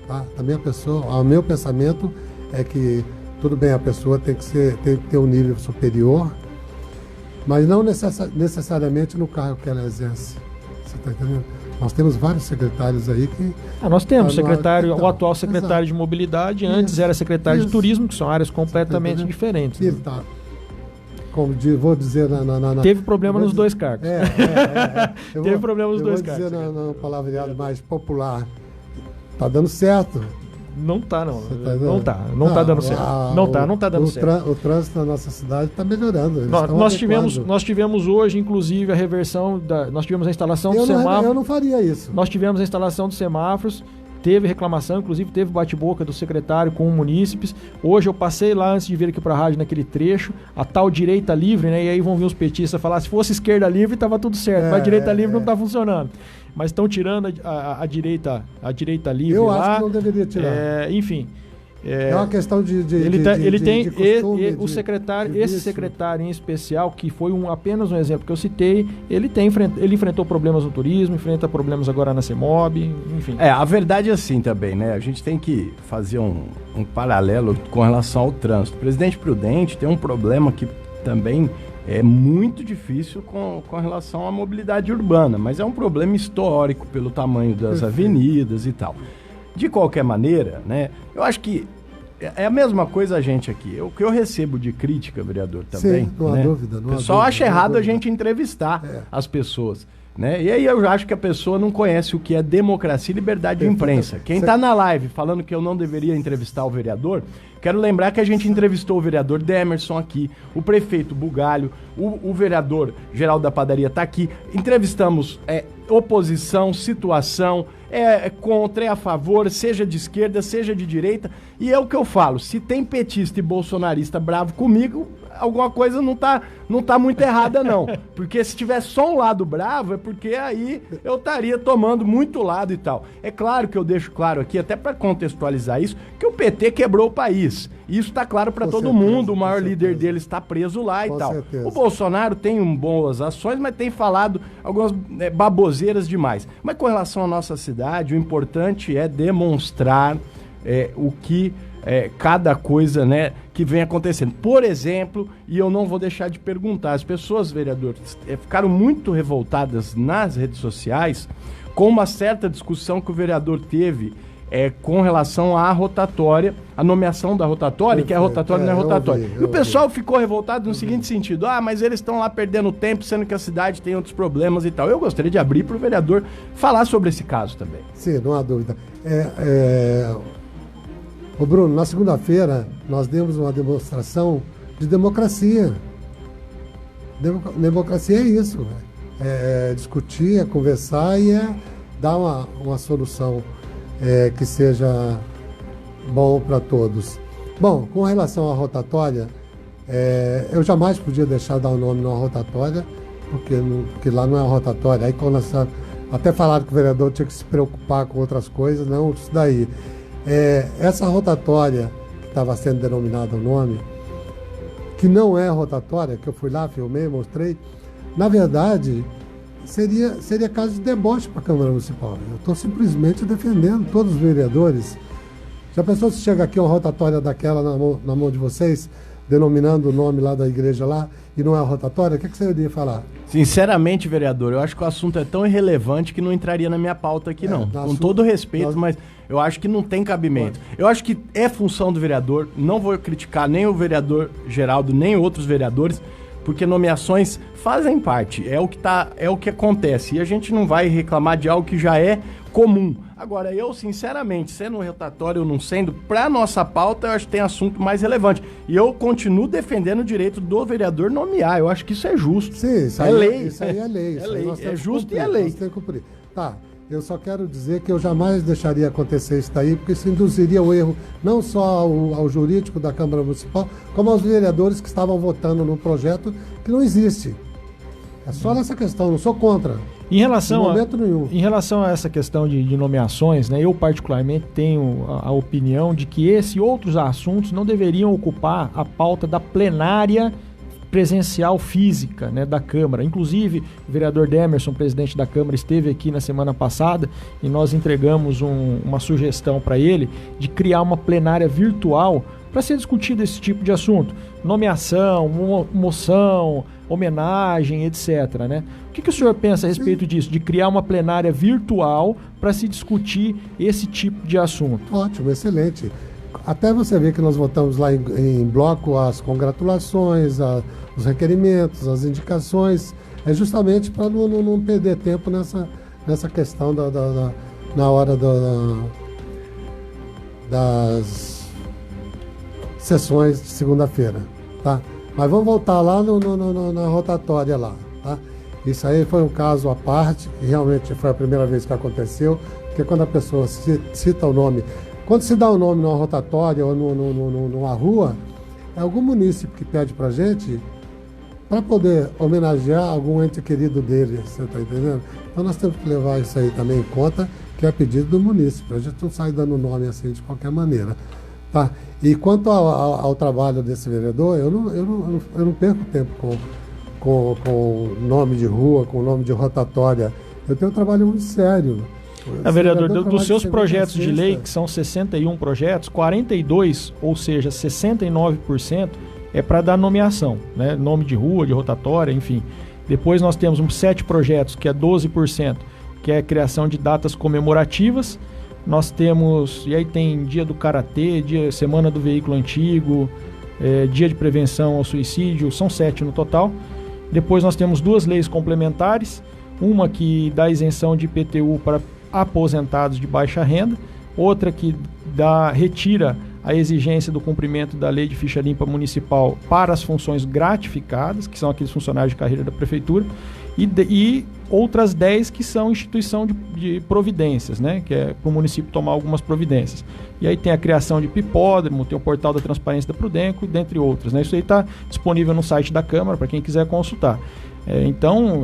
Tá? Da minha pessoa, o meu pensamento é que tudo bem, a pessoa tem que ter um nível superior, mas não necessariamente no cargo que ela exerce. Você está entendendo? Nós temos vários secretários aí que... nós temos o atual secretário de mobilidade, antes era secretário de turismo, que são áreas completamente diferentes. Ele está, vou dizer... Teve problema nos dois cargos. Teve problema nos dois cargos. Eu vou dizer no palavreado mais popular, está dando certo. Não está, não. Não está dando certo. Não está dando certo. O trânsito na nossa cidade está melhorando. Nós tivemos hoje, inclusive, a reversão nós tivemos a instalação do semáforo. Eu não faria isso. Nós tivemos a instalação dos semáforos, teve reclamação, inclusive teve bate-boca do secretário com munícipes. Hoje eu passei lá antes de vir aqui para a rádio naquele trecho, a tal direita livre, né? E aí vão vir os petistas falar, se fosse esquerda livre estava tudo certo, mas a direita livre não está funcionando. Mas estão tirando a direita livre eu lá. Eu acho que não deveria tirar. Enfim. É uma questão de esse secretário em especial, que foi apenas um exemplo que eu citei, ele enfrentou problemas no turismo, enfrenta problemas agora na CEMOB, enfim. A verdade é assim também, né? A gente tem que fazer um paralelo com relação ao trânsito. O Presidente Prudente tem um problema que também é muito difícil com relação à mobilidade urbana, mas é um problema histórico pelo tamanho das avenidas e tal. De qualquer maneira, né, eu acho que é a mesma coisa a gente aqui. O que eu recebo de crítica, vereador, também. Sim, não há dúvida. O pessoal acha errado a gente entrevistar as pessoas. Né? E aí eu acho que a pessoa não conhece o que é democracia e liberdade de imprensa. Quem está na live falando que eu não deveria entrevistar o vereador, quero lembrar que a gente entrevistou o vereador Demerson aqui, o prefeito Bugalho, o vereador Geraldo da Padaria está aqui. Entrevistamos oposição, situação, contra, a favor, seja de esquerda, seja de direita. E é o que eu falo, se tem petista e bolsonarista bravo comigo, alguma coisa não tá muito errada, não. Porque se tivesse só um lado bravo, é porque aí eu estaria tomando muito lado e tal. É claro que eu deixo claro aqui, até para contextualizar isso, que o PT quebrou o país. Isso está claro para todo mundo, o maior líder dele está preso lá e tal. O Bolsonaro tem boas ações, mas tem falado algumas baboseiras demais. Mas com relação à nossa cidade, o importante é demonstrar o que... cada coisa, né, que vem acontecendo. Por exemplo, e eu não vou deixar de perguntar, as pessoas, vereador, ficaram muito revoltadas nas redes sociais com uma certa discussão que o vereador teve com relação à rotatória, a nomeação da rotatória, que a rotatória não é rotatória. E o pessoal ficou revoltado no seguinte sentido, mas eles estão lá perdendo tempo, sendo que a cidade tem outros problemas e tal. Eu gostaria de abrir para o vereador falar sobre esse caso também. Sim, não há dúvida. Ô Bruno, na segunda-feira nós demos uma demonstração de democracia. Democracia é isso, é discutir, é conversar e é dar uma solução que seja bom para todos. Bom, com relação à rotatória, eu jamais podia deixar dar o nome numa rotatória, porque lá não é uma rotatória. Aí quando até falaram que o vereador tinha que se preocupar com outras coisas, não, isso daí. Essa rotatória que estava sendo denominado o nome, que não é rotatória, que eu fui lá, filmei, mostrei, na verdade, seria caso de deboche para a Câmara Municipal. Eu estou simplesmente defendendo todos os vereadores. Já pensou se chega aqui uma rotatória daquela na mão de vocês, denominando o nome lá da igreja lá, e não é a rotatória? O que você iria falar? Sinceramente, vereador, eu acho que o assunto é tão irrelevante que não entraria na minha pauta aqui, não. Com todo respeito, mas eu acho que não tem cabimento. Eu acho que é função do vereador, não vou criticar nem o vereador Geraldo, nem outros vereadores, porque nomeações fazem parte, é o que acontece, e a gente não vai reclamar de algo que já é comum. Agora, eu, sinceramente, sendo um rotatório ou não sendo, para nossa pauta, eu acho que tem assunto mais relevante. E eu continuo defendendo o direito do vereador nomear, eu acho que isso é justo. Sim, isso aí é lei. Isso aí é lei. É lei, é justo e é lei. Tem que cumprir. Tá, eu só quero dizer que eu jamais deixaria acontecer isso daí, porque isso induziria o erro não só ao jurídico da Câmara Municipal, como aos vereadores que estavam votando num projeto que não existe. É só nessa questão, não sou contra. Em relação a essa questão de nomeações, né, eu particularmente tenho a opinião de que esse e outros assuntos não deveriam ocupar a pauta da plenária presencial física, né, da Câmara. Inclusive, o vereador Demerson, presidente da Câmara, esteve aqui na semana passada e nós entregamos uma sugestão para ele de criar uma plenária virtual para ser discutido esse tipo de assunto. Nomeação, moção, homenagem, etc. Né? O que o senhor pensa a respeito disso, de criar uma plenária virtual para se discutir esse tipo de assunto? Ótimo, excelente. Até você ver que nós votamos lá em bloco as congratulações, os requerimentos, as indicações, é justamente para não perder tempo nessa questão na hora das sessões de segunda-feira, tá? Mas vamos voltar lá na rotatória lá, tá? Isso aí foi um caso à parte, que realmente foi a primeira vez que aconteceu, porque quando a pessoa cita o nome, quando se dá o nome numa rotatória ou numa rua, é algum munícipe que pede pra gente para poder homenagear algum ente querido dele, você tá entendendo? Então nós temos que levar isso aí também em conta, que é pedido do munícipe, a gente não sai dando nome assim de qualquer maneira. Tá? E quanto ao trabalho desse vereador, eu não perco tempo com nome de rua, com nome de rotatória. Eu tenho um trabalho muito sério. Vereador, dos seus projetos de lei, que são 61 projetos, 42, ou seja, 69%, é para dar nomeação, né? Nome de rua, de rotatória, enfim. Depois nós temos 7 projetos, que é 12%, que é a criação de datas comemorativas. Nós temos, e aí tem dia do Karatê, semana do veículo antigo, dia de prevenção ao suicídio, são 7 no total. Depois nós temos 2 leis complementares, uma que dá isenção de IPTU para aposentados de baixa renda, outra que retira a exigência do cumprimento da lei de ficha limpa municipal para as funções gratificadas, que são aqueles funcionários de carreira da prefeitura, e outras 10 que são instituição de providências, né? Que é para o município tomar algumas providências. E aí tem a criação de Pipódromo, tem o portal da transparência da Prudenco, dentre outras, né? Isso aí está disponível no site da Câmara para quem quiser consultar. Então,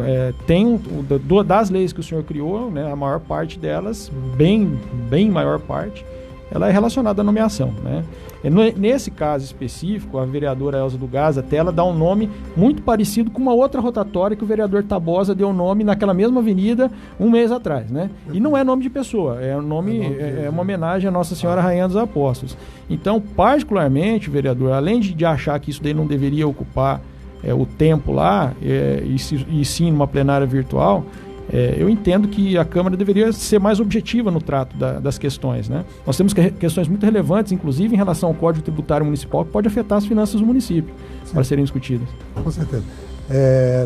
das leis que o senhor criou, né, a maior parte delas, bem maior parte, ela é relacionada à nomeação, né? Nesse caso específico, a vereadora Elza do Gás, até ela dá um nome muito parecido com uma outra rotatória que o vereador Tabosa deu nome naquela mesma avenida um mês atrás, né? E não é nome de pessoa, é uma homenagem à Nossa Senhora Rainha dos Apóstolos. Então, particularmente, vereador, além de achar que isso daí não deveria ocupar o tempo lá, e sim numa plenária virtual, eu entendo que a Câmara deveria ser mais objetiva no trato das questões, né? Nós temos questões muito relevantes, inclusive em relação ao Código Tributário Municipal, que pode afetar as finanças do município, para serem discutidas. Com certeza.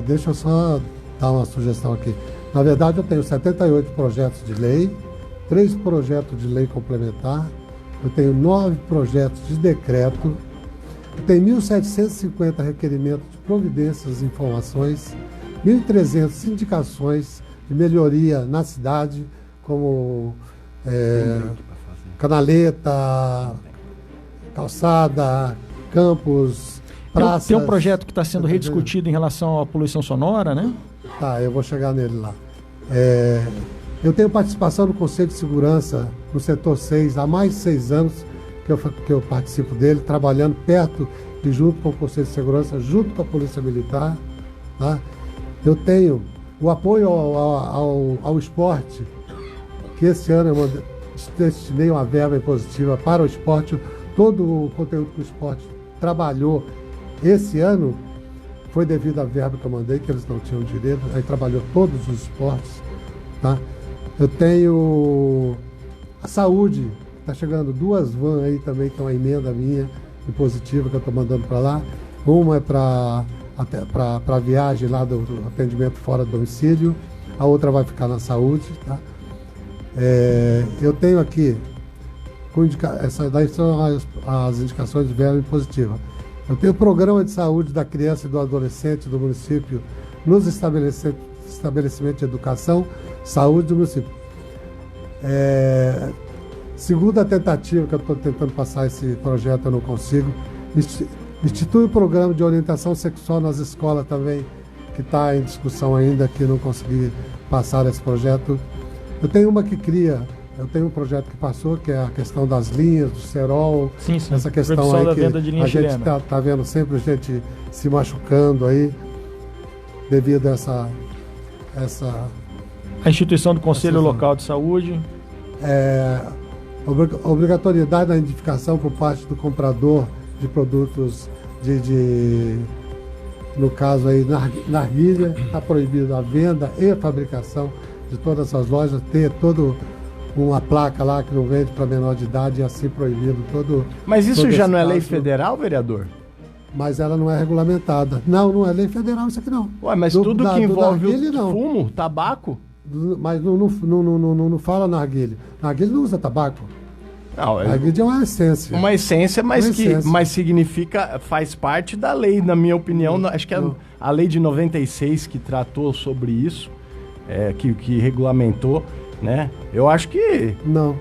Deixa eu só dar uma sugestão aqui. Na verdade, eu tenho 78 projetos de lei, 3 projetos de lei complementar, eu tenho 9 projetos de decreto, eu tenho 1.750 requerimentos de providências e informações, 1.300 indicações de melhoria na cidade, como canaleta, calçada, campos, praças. Tem um projeto que está sendo rediscutido em relação à poluição sonora, né? Tá, eu vou chegar nele lá. Eu tenho participação no Conselho de Segurança no setor 6 há mais de 6 anos. que eu participo dele, trabalhando perto e junto com o Conselho de Segurança, junto com a Polícia Militar. Tá? Eu tenho o apoio ao esporte, que esse ano eu destinei uma verba impositiva para o esporte. Todo o conteúdo que o esporte trabalhou esse ano foi devido à verba que eu mandei, que eles não tinham direito, aí trabalhou todos os esportes. Tá? Eu tenho a saúde, está chegando 2 vans aí também, que é uma emenda minha, impositiva, que eu estou mandando para lá. Uma é para viagem lá do atendimento fora do domicílio, a outra vai ficar na saúde. Tá? Eu tenho aqui, essas daí são as indicações de verba impositiva. Eu tenho o programa de saúde da criança e do adolescente do município nos estabelecimentos de educação, saúde do município. Segunda tentativa que eu estou tentando passar esse projeto, eu não consigo. Institui o programa de orientação sexual nas escolas também, que está em discussão ainda, que não consegui passar esse projeto. Eu tenho um projeto que passou, que é a questão das linhas, do cerol. Sim. Essa questão aí da que venda de linha a gente tá vendo sempre gente se machucando aí, devido a essa a instituição do Conselho Local de Saúde. Obrigatoriedade da identificação por parte do comprador de produtos no caso aí, narguilha, está proibido a venda e a fabricação de todas as lojas, ter todo uma placa lá que não vende para menor de idade e assim proibido todo. Mas isso já não é lei caso. federal, vereador? Mas ela não é regulamentada. Não é lei federal isso aqui não. Ué, mas tudo que envolve o fumo, tabaco? Mas não fala narguilha. Narguilha não usa tabaco. Não, narguilha é uma essência. Uma essência, mas significa, faz parte da lei, na minha opinião. Acho que a lei de 96 que tratou sobre isso, que regulamentou, né? Eu acho que... Não.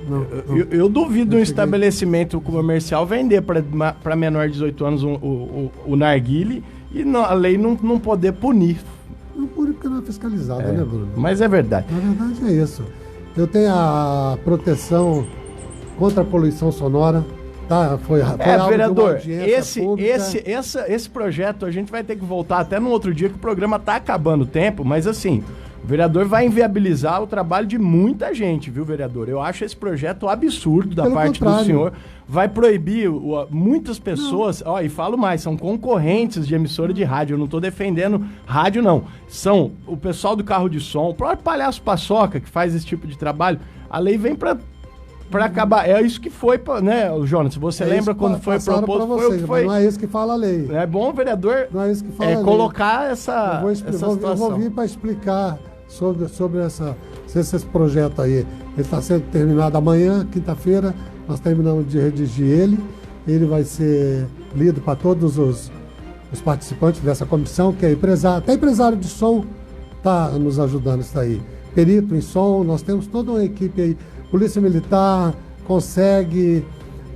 Eu duvido um estabelecimento comercial vender para menor de 18 anos o narguile e a lei não poder punir. Não pune porque não é fiscalizada, né, Bruno? Mas é verdade. Na verdade é isso. Eu tenho a proteção contra a poluição sonora. Tá? Foi vereador, esse projeto a gente vai ter que voltar até no outro dia, que o programa tá acabando o tempo, mas assim... O vereador vai inviabilizar o trabalho de muita gente, viu, vereador? Eu acho esse projeto absurdo da parte do senhor. Vai proibir muitas pessoas, e falo mais, são concorrentes de emissora de rádio. Eu não estou defendendo rádio, não. São o pessoal do carro de som, o próprio Palhaço Paçoca, que faz esse tipo de trabalho. A lei vem para acabar. É isso que foi, né, Jonas? Você lembra quando foi proposto? Foi o que foi. Não é isso que fala a lei. É bom, vereador, não é isso que fala a lei. Colocar essa situação. Eu vou vir para explicar sobre esse projeto aí. Ele está sendo terminado amanhã, quinta-feira, nós terminamos de redigir ele. Ele vai ser lido para todos os participantes dessa comissão, que é empresário, até empresário de som está nos ajudando isso aí. Perito em som, nós temos toda uma equipe aí, Polícia Militar, Consegue,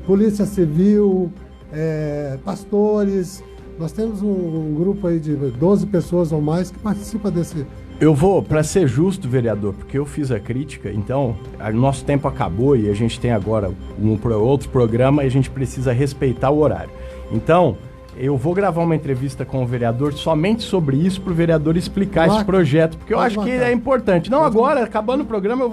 Polícia Civil, pastores. Nós temos um grupo aí de 12 pessoas ou mais que participa desse... Eu vou, para ser justo, vereador, porque eu fiz a crítica, então, nosso tempo acabou e a gente tem agora outro programa e a gente precisa respeitar o horário. Então, eu vou gravar uma entrevista com o vereador somente sobre isso, para o vereador explicar esse projeto, porque eu acho que é importante. Não agora, acabando o programa,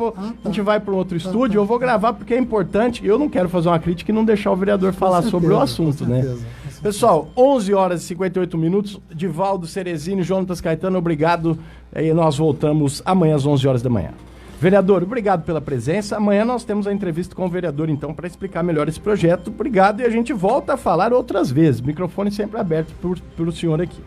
a gente vai para um outro estúdio, eu vou gravar porque é importante. Eu não quero fazer uma crítica e não deixar o vereador falar sobre o assunto, né? Pessoal, 11 horas e 58 minutos, Divaldo Cerezini, Jonatas Caetano, obrigado. E nós voltamos amanhã às 11 horas da manhã. Vereador, obrigado pela presença. Amanhã nós temos a entrevista com o vereador, então, para explicar melhor esse projeto. Obrigado e a gente volta a falar outras vezes. Microfone sempre aberto para o senhor aqui.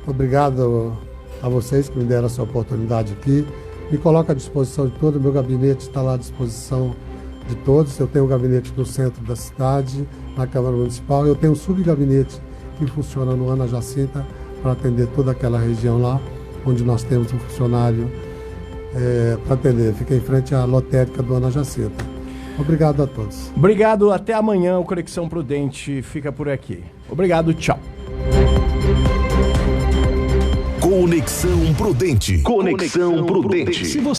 Obrigado a vocês que me deram essa oportunidade aqui. Me coloco à disposição de todo o meu gabinete, está lá à disposição de todos. Eu tenho um gabinete no centro da cidade, na Câmara Municipal. Eu tenho um subgabinete que funciona no Ana Jacinta para atender toda aquela região lá, onde nós temos um funcionário para atender. Fica em frente à lotérica do Ana Jacinta. Obrigado a todos. Obrigado, até amanhã. O Conexão Prudente fica por aqui. Obrigado, tchau. Conexão Prudente. Conexão Prudente.